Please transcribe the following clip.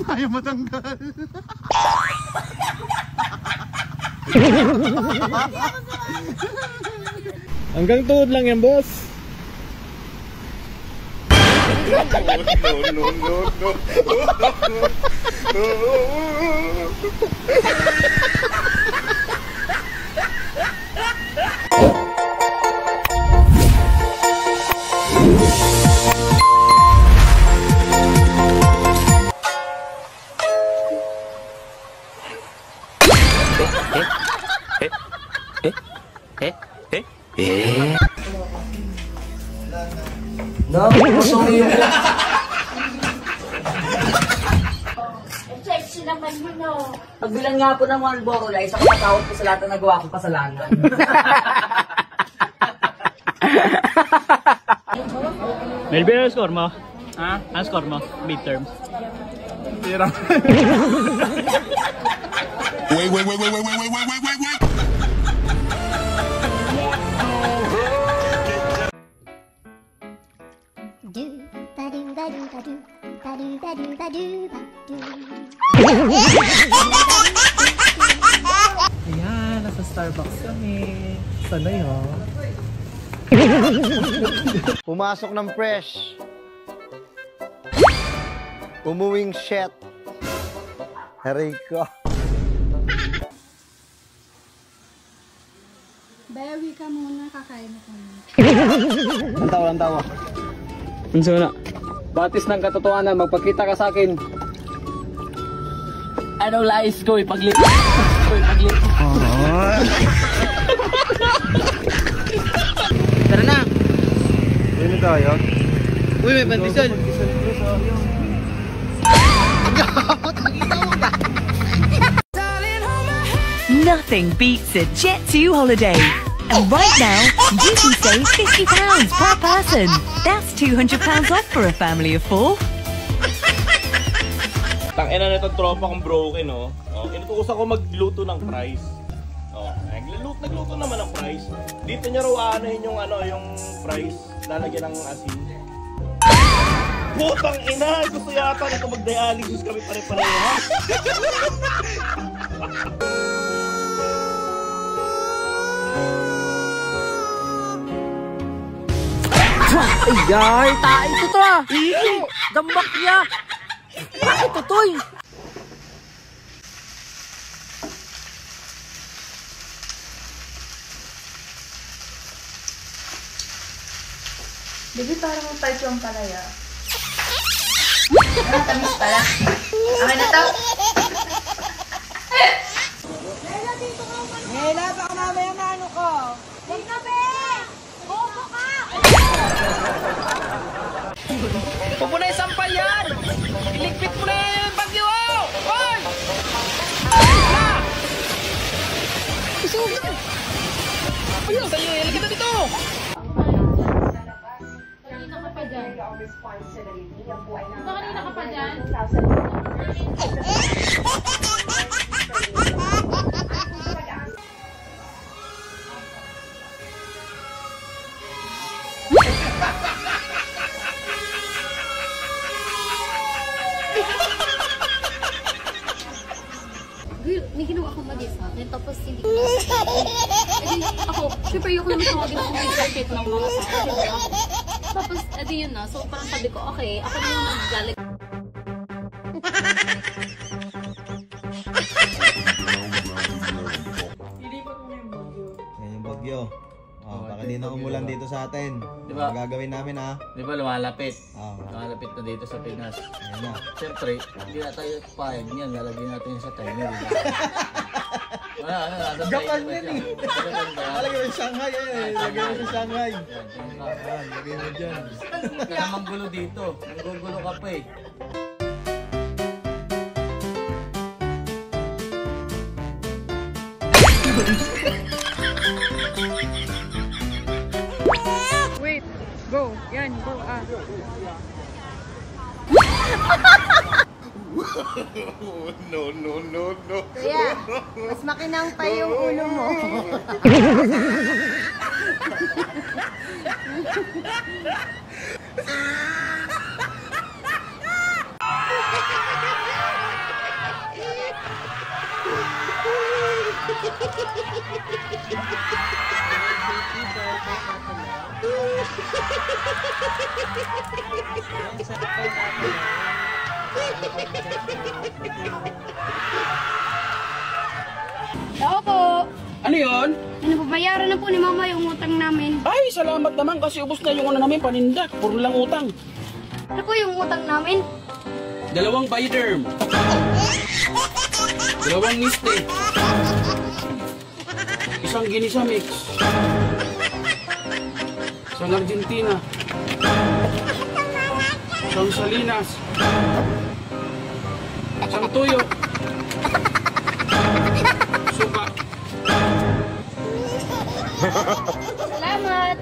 Ayaw matanggal. Hanggang tuhod lang yan, boss. Pagbilang nga po ng one bottle ay isa ko patawad po sa lahat na nagawa kong kasalanan. Melvin, ano score mo? Ha? Ano score mo? Midterms? Tira. Wait. Ayan, nasa Starbucks kami. Sanay ho. Pumasok ng fresh. Umuwing shit. Haray ko. Bayawi ka muna, kakain ako muna. Ang tawa. Ano na? Batis ng katotohanan, magpakita ka sa akin. Anong lais ko ipaglit? Tara na! Dito tayo. Uy, may pandesal! Nothing beats a Jet2 holiday. And right now, you can save £50 per person. That's £200 off for a family of 4. Tangina na itong tropa kong broken, oh. Inutukosan ko magluto ng fries. Nagluto naman ng fries. Dito niya raw aanahin yung yung fries. Lalagyan ng asin. Putang ina! Gusto yata nito mag-dialysis kami pare-pareha. Ay, tayo ito to ah! Dambak niya! Bakit tutoy? Baby, parang ang part yung palaya. Ang tamis pala. Akin na to. Nela, baka mamaya na ano ko. Hindi ka, be! Bobo ka! Huwag mo na isampal yan! Iligpit mo na yung bagyo! Hoy! Isugan! Ayun, sa'yo, ilagay na dito! Kanina ka pa dyan. Kanina ka pa dyan? May ginawa akong mali sa akin, tapos hindi ko ako, syempre yung naman tawagin ako may jacket ng mga sa akin, diba? Tapos, edi yun na, so parang sabi ko, okay, ako na yung mag-galit. Yan yung bagyo. Baka di na umulan dito sa atin. Diba? Gagawin namin ha. Di ba lumalapit? Oo. Lumalapit na dito sa Pinas. Ayan na. Siyempre, hindi na tayo pahig niyan. Lalagyan natin sa timer. Gapan yan eh. Lagay mo Shanghai eh. Lagay mo Shanghai. Lagay mo dyan. Huwag ka namang gulo dito. Nanggugulo ka pa eh. Wait, go. Yan, go. No. Kaya, mas makinang pa yung ulo mo. Tao po. Ano yun? Nababayaran na po ni Mama yung utang namin. Ay, salamat naman kasi ubos na yung ano namin paninda. Puro lang utang. Ano po yung utang namin? 2 Bioderm. 2 Niste. 1 Ginisa Mix. 1 Argentina. 1 Salinas. 1 Tuyo. Suka. Salamat!